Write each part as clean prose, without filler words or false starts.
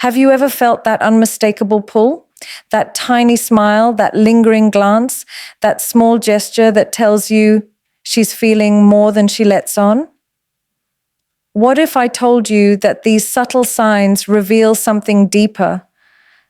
Have you ever felt that unmistakable pull? That tiny smile, that lingering glance, that small gesture that tells you she's feeling more than she lets on? What if I told you that these subtle signs reveal something deeper,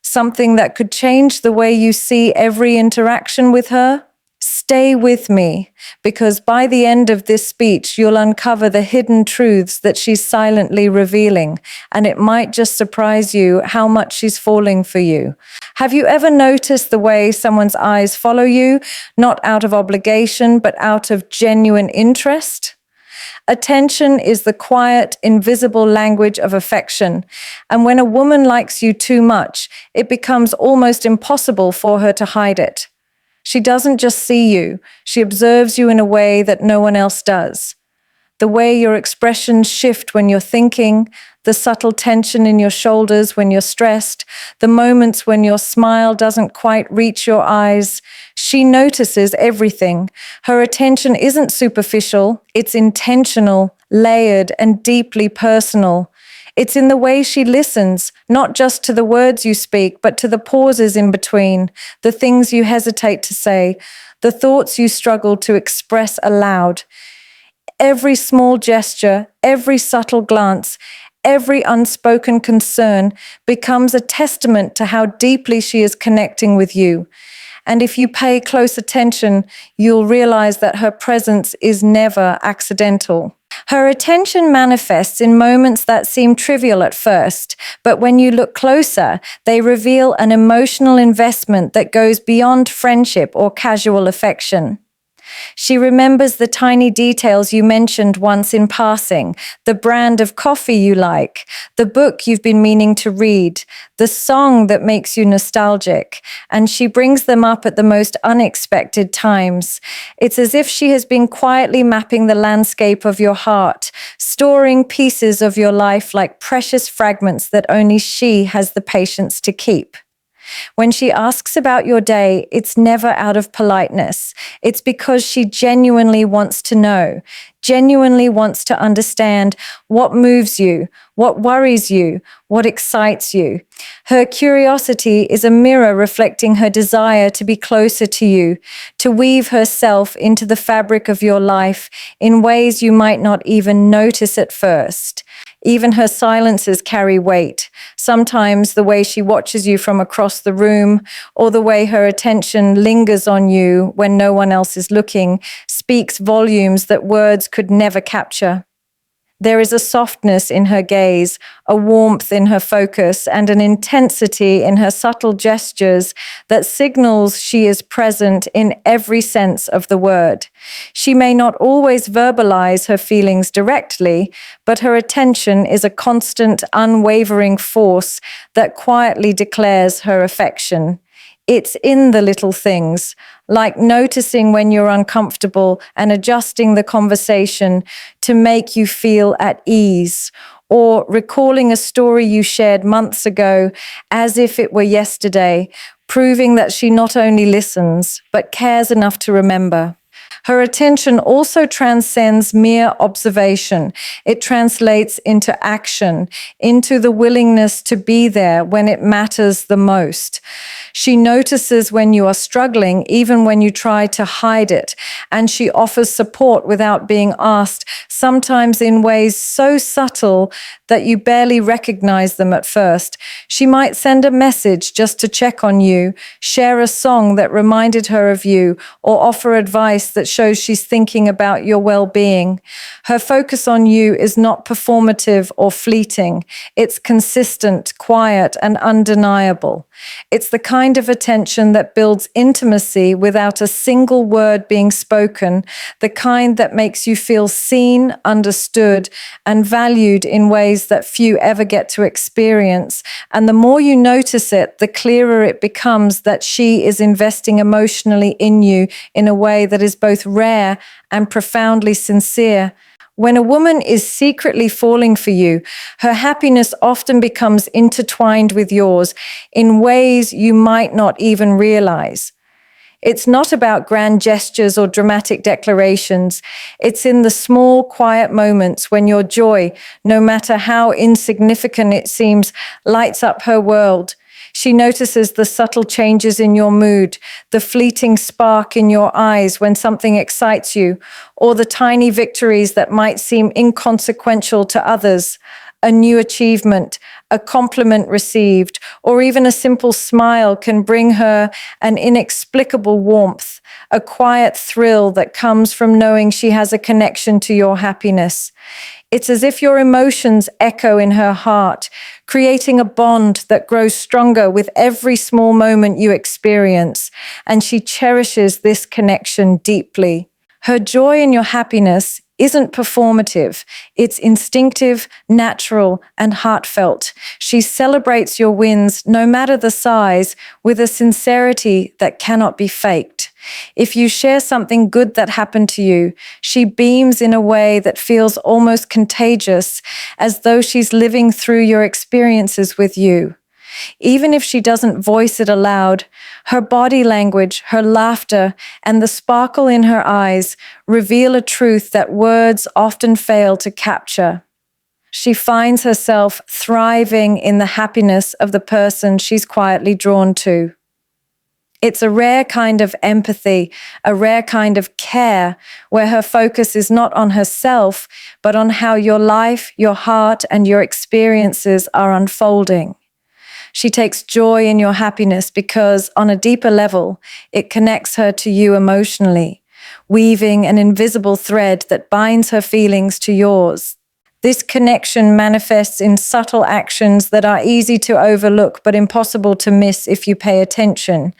something that could change the way you see every interaction with her? Stay with me, because by the end of this speech, you'll uncover the hidden truths that she's silently revealing, and it might just surprise you how much she's falling for you. Have you ever noticed the way someone's eyes follow you, not out of obligation, but out of genuine interest? Attention is the quiet, invisible language of affection, and when a woman likes you too much, it becomes almost impossible for her to hide it. She doesn't just see you, she observes you in a way that no one else does. The way your expressions shift when you're thinking, the subtle tension in your shoulders when you're stressed, the moments when your smile doesn't quite reach your eyes. She notices everything. Her attention isn't superficial, it's intentional, layered, and deeply personal. It's in the way she listens, not just to the words you speak, but to the pauses in between, the things you hesitate to say, the thoughts you struggle to express aloud. Every small gesture, every subtle glance, every unspoken concern becomes a testament to how deeply she is connecting with you. And if you pay close attention, you'll realize that her presence is never accidental. Her attention manifests in moments that seem trivial at first, but when you look closer, they reveal an emotional investment that goes beyond friendship or casual affection. She remembers the tiny details you mentioned once in passing, the brand of coffee you like, the book you've been meaning to read, the song that makes you nostalgic, and she brings them up at the most unexpected times. It's as if she has been quietly mapping the landscape of your heart, storing pieces of your life like precious fragments that only she has the patience to keep. When she asks about your day, it's never out of politeness. It's because she genuinely wants to know, genuinely wants to understand what moves you, what worries you, what excites you. Her curiosity is a mirror reflecting her desire to be closer to you, to weave herself into the fabric of your life in ways you might not even notice at first. Even her silences carry weight. Sometimes the way she watches you from across the room, or the way her attention lingers on you when no one else is looking, speaks volumes that words could never capture. There is a softness in her gaze, a warmth in her focus, and an intensity in her subtle gestures that signals she is present in every sense of the word. She may not always verbalize her feelings directly, but her attention is a constant, unwavering force that quietly declares her affection. It's in the little things, like noticing when you're uncomfortable and adjusting the conversation to make you feel at ease, or recalling a story you shared months ago as if it were yesterday, proving that she not only listens, but cares enough to remember. Her attention also transcends mere observation. It translates into action, into the willingness to be there when it matters the most. She notices when you are struggling, even when you try to hide it, and she offers support without being asked, sometimes in ways so subtle that you barely recognize them at first. She might send a message just to check on you, share a song that reminded her of you, or offer advice that shows she's thinking about your well-being. Her focus on you is not performative or fleeting. It's consistent, quiet, and undeniable. It's the kind of attention that builds intimacy without a single word being spoken, the kind that makes you feel seen, understood, and valued in ways that few ever get to experience. And the more you notice it, the clearer it becomes that she is investing emotionally in you in a way that is both rare and profoundly sincere. When a woman is secretly falling for you, her happiness often becomes intertwined with yours in ways you might not even realize. It's not about grand gestures or dramatic declarations. It's in the small, quiet moments when your joy, no matter how insignificant it seems, lights up her world. She notices the subtle changes in your mood, the fleeting spark in your eyes when something excites you, or the tiny victories that might seem inconsequential to others. A new achievement, a compliment received, or even a simple smile can bring her an inexplicable warmth, a quiet thrill that comes from knowing she has a connection to your happiness. It's as if your emotions echo in her heart, creating a bond that grows stronger with every small moment you experience, and she cherishes this connection deeply. Her joy in your happiness isn't performative. It's instinctive, natural, and heartfelt. She celebrates your wins, no matter the size, with a sincerity that cannot be faked. If you share something good that happened to you, she beams in a way that feels almost contagious, as though she's living through your experiences with you. Even if she doesn't voice it aloud, her body language, her laughter, and the sparkle in her eyes reveal a truth that words often fail to capture. She finds herself thriving in the happiness of the person she's quietly drawn to. It's a rare kind of empathy, a rare kind of care, where her focus is not on herself, but on how your life, your heart, and your experiences are unfolding. She takes joy in your happiness because, on a deeper level, it connects her to you emotionally, weaving an invisible thread that binds her feelings to yours. This connection manifests in subtle actions that are easy to overlook but impossible to miss if you pay attention.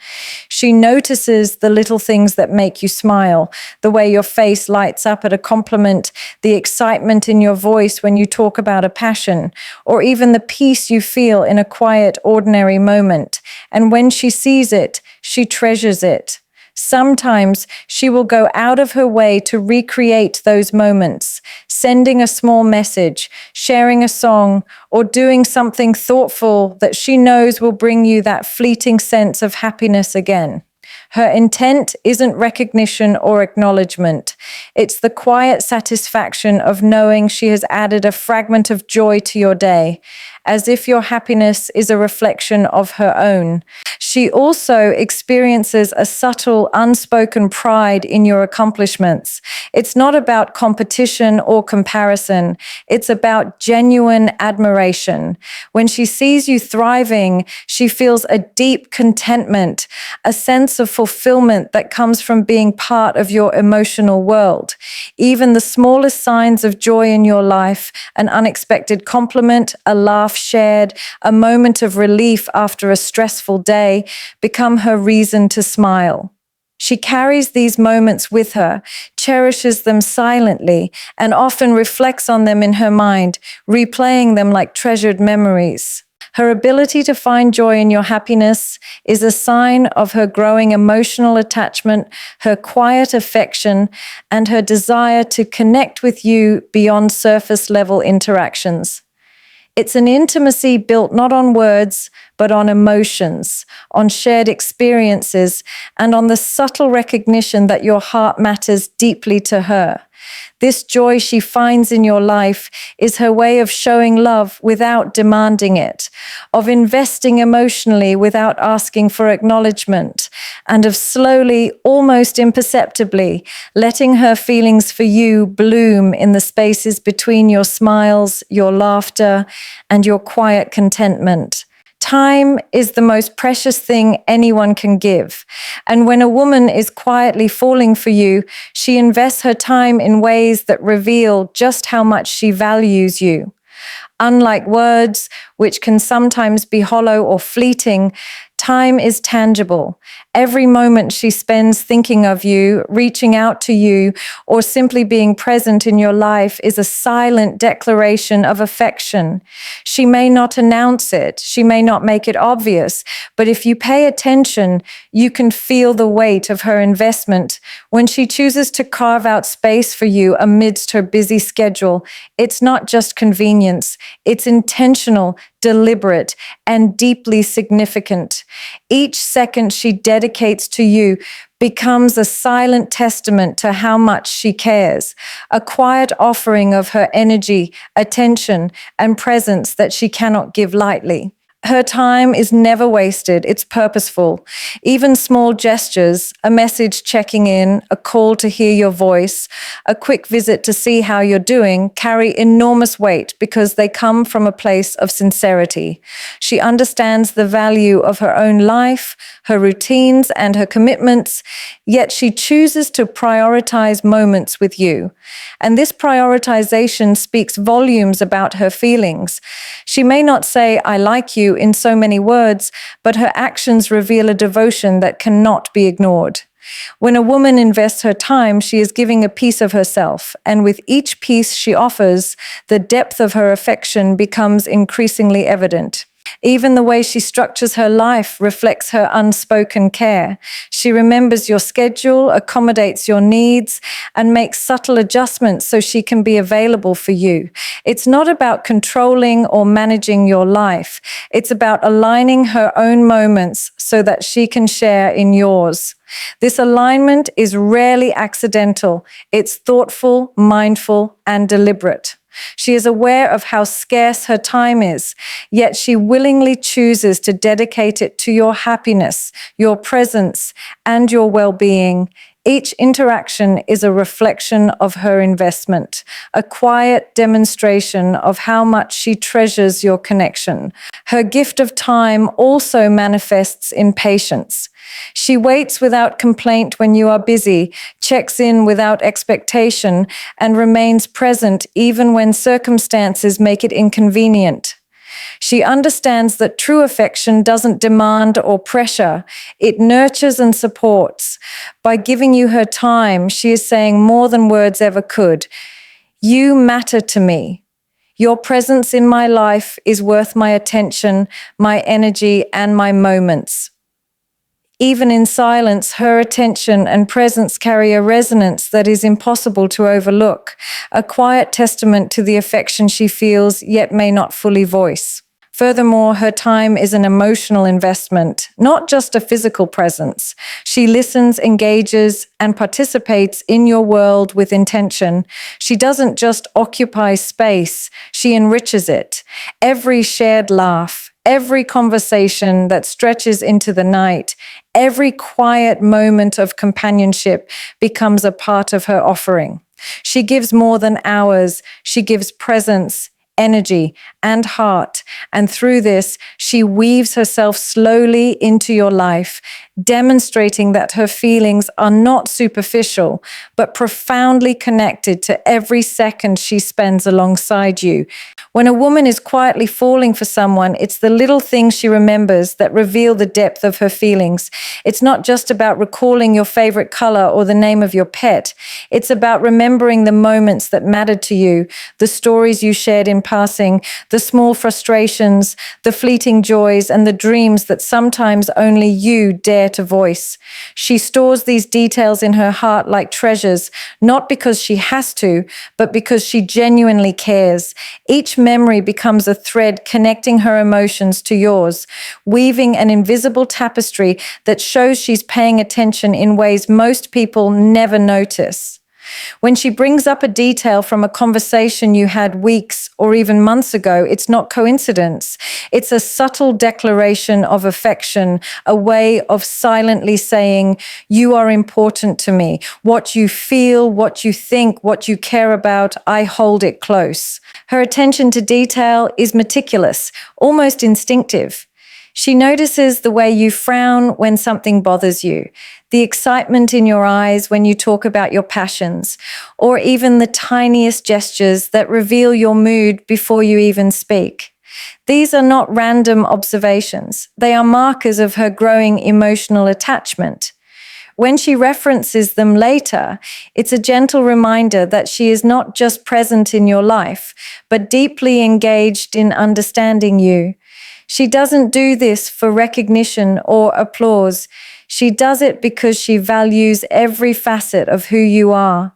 She notices the little things that make you smile, the way your face lights up at a compliment, the excitement in your voice when you talk about a passion, or even the peace you feel in a quiet, ordinary moment. And when she sees it, she treasures it. Sometimes she will go out of her way to recreate those moments, sending a small message, sharing a song, or doing something thoughtful that she knows will bring you that fleeting sense of happiness again. Her intent isn't recognition or acknowledgement. It's the quiet satisfaction of knowing she has added a fragment of joy to your day, as if your happiness is a reflection of her own. She also experiences a subtle, unspoken pride in your accomplishments. It's not about competition or comparison. It's about genuine admiration. When she sees you thriving, she feels a deep contentment, a sense of fulfillment that comes from being part of your emotional world. Even the smallest signs of joy in your life, an unexpected compliment, a laugh shared, a moment of relief after a stressful day, become her reason to smile. She carries these moments with her, cherishes them silently, and often reflects on them in her mind, replaying them like treasured memories. Her ability to find joy in your happiness is a sign of her growing emotional attachment, her quiet affection, and her desire to connect with you beyond surface level interactions. It's an intimacy built not on words, but on emotions, on shared experiences, and on the subtle recognition that your heart matters deeply to her. This joy she finds in your life is her way of showing love without demanding it, of investing emotionally without asking for acknowledgement, and of slowly, almost imperceptibly, letting her feelings for you bloom in the spaces between your smiles, your laughter, and your quiet contentment. Time is the most precious thing anyone can give. And when a woman is quietly falling for you, she invests her time in ways that reveal just how much she values you. Unlike words, which can sometimes be hollow or fleeting, time is tangible. Every moment she spends thinking of you, reaching out to you, or simply being present in your life is a silent declaration of affection. She may not announce it, she may not make it obvious, but if you pay attention, you can feel the weight of her investment. When she chooses to carve out space for you amidst her busy schedule, it's not just convenience, it's intentional, deliberate, and deeply significant. Each second she dedicates to you becomes a silent testament to how much she cares, a quiet offering of her energy, attention, and presence that she cannot give lightly. Her time is never wasted, it's purposeful. Even small gestures, a message checking in, a call to hear your voice, a quick visit to see how you're doing, carry enormous weight because they come from a place of sincerity. She understands the value of her own life, her routines, and her commitments, yet she chooses to prioritize moments with you. And this prioritization speaks volumes about her feelings. She may not say, "I like you," in so many words, but her actions reveal a devotion that cannot be ignored. When a woman invests her time, she is giving a piece of herself, and with each piece she offers, the depth of her affection becomes increasingly evident. Even the way she structures her life reflects her unspoken care. She remembers your schedule, accommodates your needs, and makes subtle adjustments so she can be available for you. It's not about controlling or managing your life. It's about aligning her own moments so that she can share in yours. This alignment is rarely accidental. It's thoughtful, mindful, and deliberate. She is aware of how scarce her time is, yet she willingly chooses to dedicate it to your happiness, your presence, and your well-being. Each interaction is a reflection of her investment, a quiet demonstration of how much she treasures your connection. Her gift of time also manifests in patience. She waits without complaint when you are busy, checks in without expectation, and remains present even when circumstances make it inconvenient. She understands that true affection doesn't demand or pressure. It nurtures and supports. By giving you her time, she is saying more than words ever could. You matter to me. Your presence in my life is worth my attention, my energy, and my moments. Even in silence, her attention and presence carry a resonance that is impossible to overlook, a quiet testament to the affection she feels yet may not fully voice. Furthermore, her time is an emotional investment, not just a physical presence. She listens, engages, and participates in your world with intention. She doesn't just occupy space, she enriches it. Every shared laugh, every conversation that stretches into the night, every quiet moment of companionship becomes a part of her offering. She gives more than hours. She gives presence, energy, and heart. And through this, she weaves herself slowly into your life, demonstrating that her feelings are not superficial, but profoundly connected to every second she spends alongside you. When a woman is quietly falling for someone, it's the little things she remembers that reveal the depth of her feelings. It's not just about recalling your favorite color or the name of your pet. It's about remembering the moments that mattered to you, the stories you shared in passing, the small frustrations, the fleeting joys, and the dreams that sometimes only you dare to voice. She stores these details in her heart like treasures, not because she has to, but because she genuinely cares. Each memory becomes a thread connecting her emotions to yours, weaving an invisible tapestry that shows she's paying attention in ways most people never notice. When she brings up a detail from a conversation you had weeks or even months ago, it's not coincidence. It's a subtle declaration of affection, a way of silently saying, "You are important to me. What you feel, what you think, what you care about, I hold it close." Her attention to detail is meticulous, almost instinctive. She notices the way you frown when something bothers you, the excitement in your eyes when you talk about your passions, or even the tiniest gestures that reveal your mood before you even speak. These are not random observations. They are markers of her growing emotional attachment. When she references them later, it's a gentle reminder that she is not just present in your life, but deeply engaged in understanding you. She doesn't do this for recognition or applause. She does it because she values every facet of who you are.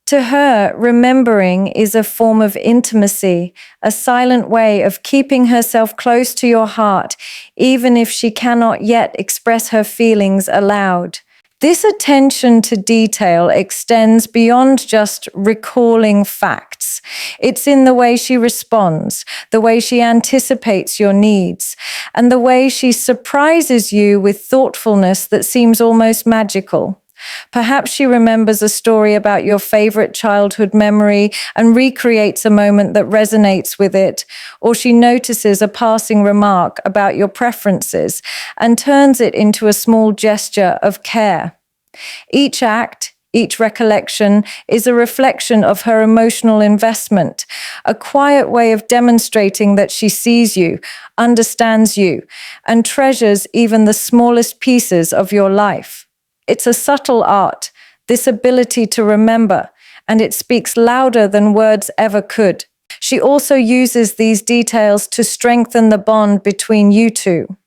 To her, remembering is a form of intimacy, a silent way of keeping herself close to your heart, even if she cannot yet express her feelings aloud. This attention to detail extends beyond just recalling facts. It's in the way she responds, the way she anticipates your needs, and the way she surprises you with thoughtfulness that seems almost magical. Perhaps she remembers a story about your favorite childhood memory and recreates a moment that resonates with it, or she notices a passing remark about your preferences and turns it into a small gesture of care. Each act, each recollection is a reflection of her emotional investment, a quiet way of demonstrating that she sees you, understands you, and treasures even the smallest pieces of your life. It's a subtle art, this ability to remember, and it speaks louder than words ever could. She also uses these details to strengthen the bond between you two.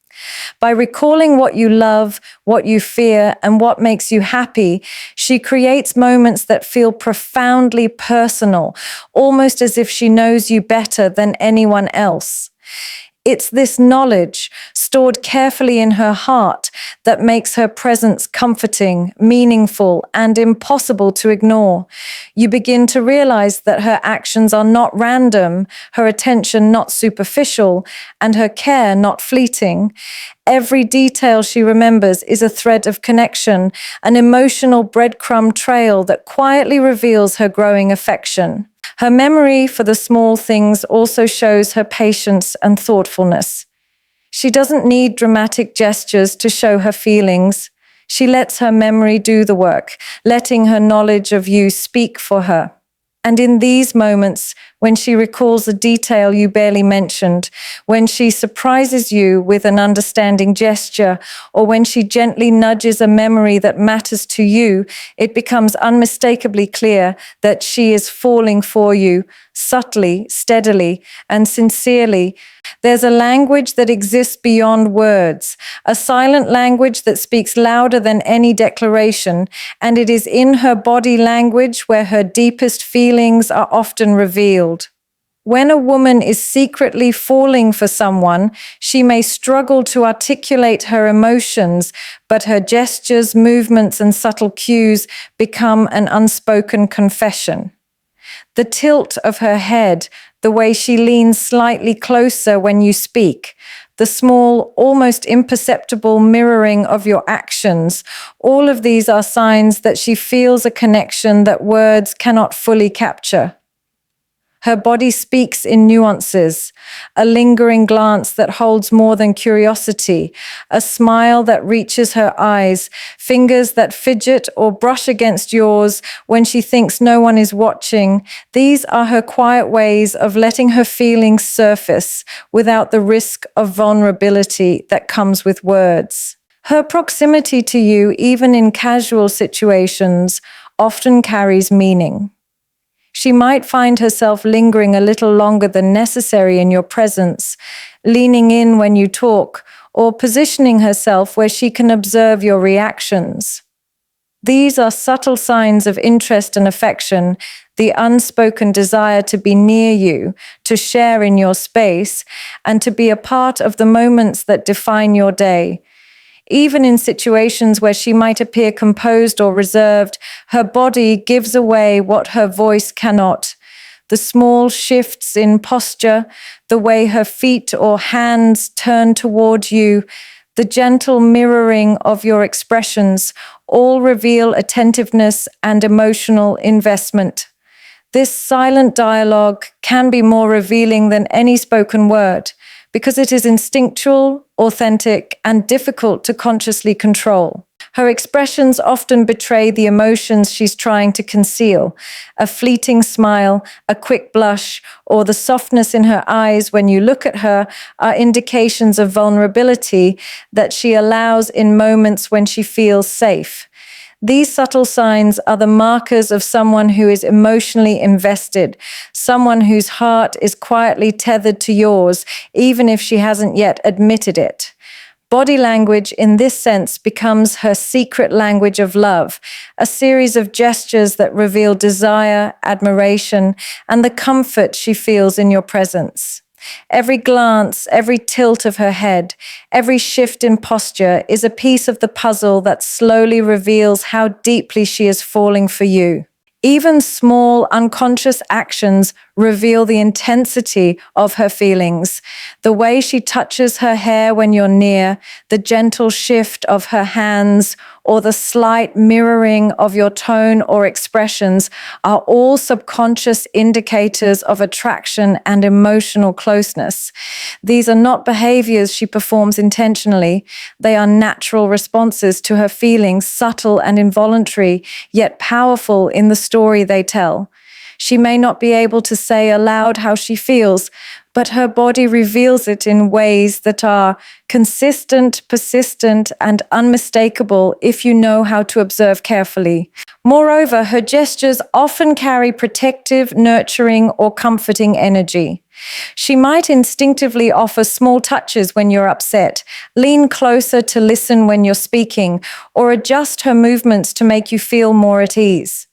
By recalling what you love, what you fear, and what makes you happy, she creates moments that feel profoundly personal, almost as if she knows you better than anyone else. It's this knowledge, stored carefully in her heart, that makes her presence comforting, meaningful, and impossible to ignore. You begin to realize that her actions are not random, her attention not superficial, and her care not fleeting. Every detail she remembers is a thread of connection, an emotional breadcrumb trail that quietly reveals her growing affection. Her memory for the small things also shows her patience and thoughtfulness. She doesn't need dramatic gestures to show her feelings. She lets her memory do the work, letting her knowledge of you speak for her. And in these moments, when she recalls a detail you barely mentioned, when she surprises you with an understanding gesture, or when she gently nudges a memory that matters to you, it becomes unmistakably clear that she is falling for you, subtly, steadily, and sincerely. There's a language that exists beyond words, a silent language that speaks louder than any declaration, and it is in her body language where her deepest feelings are often revealed. When a woman is secretly falling for someone, she may struggle to articulate her emotions, but her gestures, movements, and subtle cues become an unspoken confession. The tilt of her head, the way she leans slightly closer when you speak, the small, almost imperceptible mirroring of your actions, all of these are signs that she feels a connection that words cannot fully capture. Her body speaks in nuances, a lingering glance that holds more than curiosity, a smile that reaches her eyes, fingers that fidget or brush against yours when she thinks no one is watching. These are her quiet ways of letting her feelings surface without the risk of vulnerability that comes with words. Her proximity to you, even in casual situations, often carries meaning. She might find herself lingering a little longer than necessary in your presence, leaning in when you talk, or positioning herself where she can observe your reactions. These are subtle signs of interest and affection, the unspoken desire to be near you, to share in your space, and to be a part of the moments that define your day. Even in situations where she might appear composed or reserved, her body gives away what her voice cannot. The small shifts in posture, the way her feet or hands turn toward you, the gentle mirroring of your expressions, all reveal attentiveness and emotional investment. This silent dialogue can be more revealing than any spoken word, because it is instinctual, authentic, and difficult to consciously control. Her expressions often betray the emotions she's trying to conceal. A fleeting smile, a quick blush, or the softness in her eyes when you look at her are indications of vulnerability that she allows in moments when she feels safe. These subtle signs are the markers of someone who is emotionally invested, someone whose heart is quietly tethered to yours, even if she hasn't yet admitted it. Body language, in this sense, becomes her secret language of love, a series of gestures that reveal desire, admiration, and the comfort she feels in your presence. Every glance, every tilt of her head, every shift in posture is a piece of the puzzle that slowly reveals how deeply she is falling for you. Even small, unconscious actions reveal the intensity of her feelings. The way she touches her hair when you're near, the gentle shift of her hands, or the slight mirroring of your tone or expressions are all subconscious indicators of attraction and emotional closeness. These are not behaviors she performs intentionally. They are natural responses to her feelings, subtle and involuntary, yet powerful in the story they tell. She may not be able to say aloud how she feels, but her body reveals it in ways that are consistent, persistent, and unmistakable if you know how to observe carefully. Moreover, her gestures often carry protective, nurturing, or comforting energy. She might instinctively offer small touches when you're upset, lean closer to listen when you're speaking, or adjust her movements to make you feel more at ease.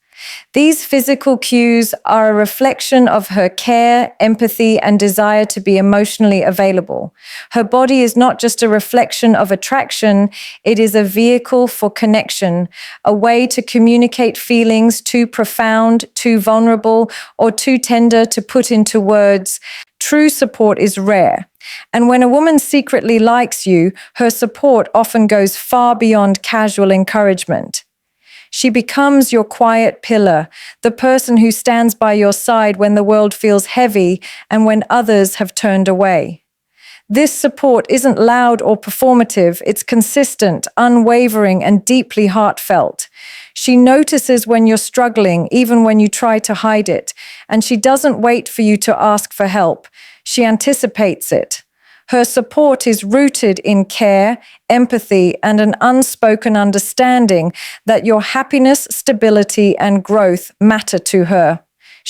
These physical cues are a reflection of her care, empathy, and desire to be emotionally available. Her body is not just a reflection of attraction, it is a vehicle for connection, a way to communicate feelings too profound, too vulnerable, or too tender to put into words. True support is rare. And when a woman secretly likes you, her support often goes far beyond casual encouragement. She becomes your quiet pillar, the person who stands by your side when the world feels heavy and when others have turned away. This support isn't loud or performative, it's consistent, unwavering, and deeply heartfelt. She notices when you're struggling, even when you try to hide it, and she doesn't wait for you to ask for help. She anticipates it. Her support is rooted in care, empathy, and an unspoken understanding that your happiness, stability, and growth matter to her.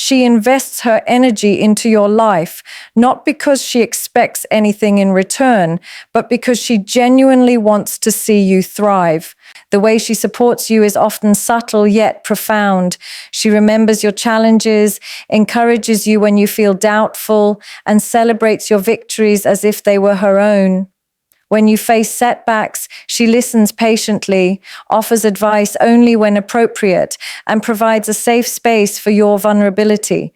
She invests her energy into your life, not because she expects anything in return, but because she genuinely wants to see you thrive. The way she supports you is often subtle yet profound. She remembers your challenges, encourages you when you feel doubtful, and celebrates your victories as if they were her own. When you face setbacks, she listens patiently, offers advice only when appropriate, and provides a safe space for your vulnerability.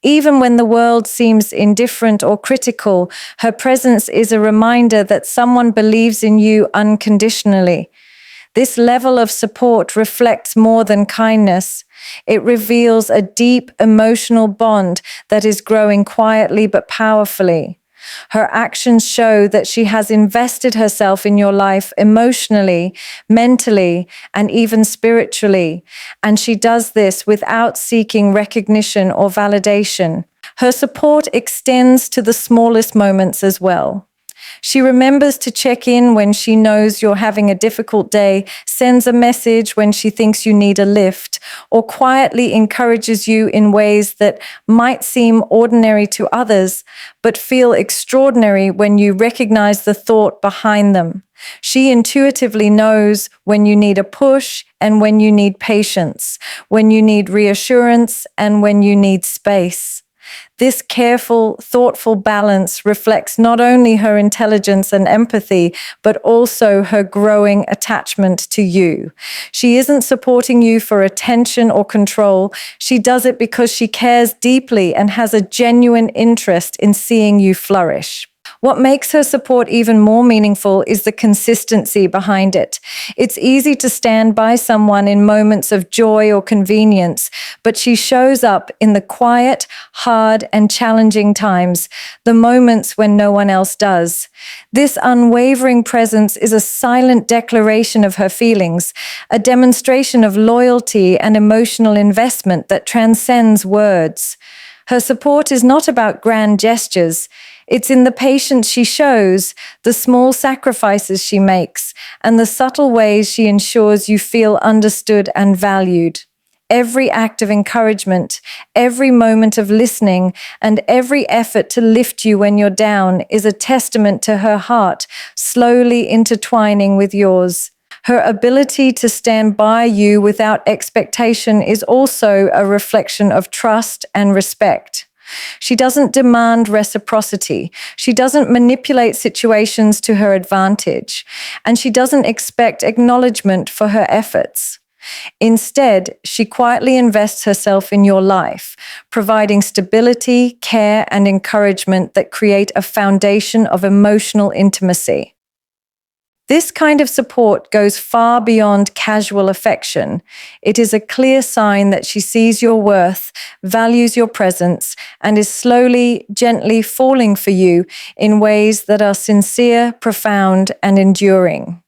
Even when the world seems indifferent or critical, her presence is a reminder that someone believes in you unconditionally. This level of support reflects more than kindness. It reveals a deep emotional bond that is growing quietly but powerfully. Her actions show that she has invested herself in your life emotionally, mentally, and even spiritually, and she does this without seeking recognition or validation. Her support extends to the smallest moments as well. She remembers to check in when she knows you're having a difficult day, sends a message when she thinks you need a lift, or quietly encourages you in ways that might seem ordinary to others, but feel extraordinary when you recognize the thought behind them. She intuitively knows when you need a push and when you need patience, when you need reassurance and when you need space. This careful, thoughtful balance reflects not only her intelligence and empathy, but also her growing attachment to you. She isn't supporting you for attention or control. She does it because she cares deeply and has a genuine interest in seeing you flourish. What makes her support even more meaningful is the consistency behind it. It's easy to stand by someone in moments of joy or convenience, but she shows up in the quiet, hard, and challenging times, the moments when no one else does. This unwavering presence is a silent declaration of her feelings, a demonstration of loyalty and emotional investment that transcends words. Her support is not about grand gestures. It's in the patience she shows, the small sacrifices she makes, and the subtle ways she ensures you feel understood and valued. Every act of encouragement, every moment of listening, and every effort to lift you when you're down is a testament to her heart, slowly intertwining with yours. Her ability to stand by you without expectation is also a reflection of trust and respect. She doesn't demand reciprocity. She doesn't manipulate situations to her advantage. And she doesn't expect acknowledgement for her efforts. Instead, she quietly invests herself in your life, providing stability, care, and encouragement that create a foundation of emotional intimacy. This kind of support goes far beyond casual affection. It is a clear sign that she sees your worth, values your presence, and is slowly, gently falling for you in ways that are sincere, profound, and enduring.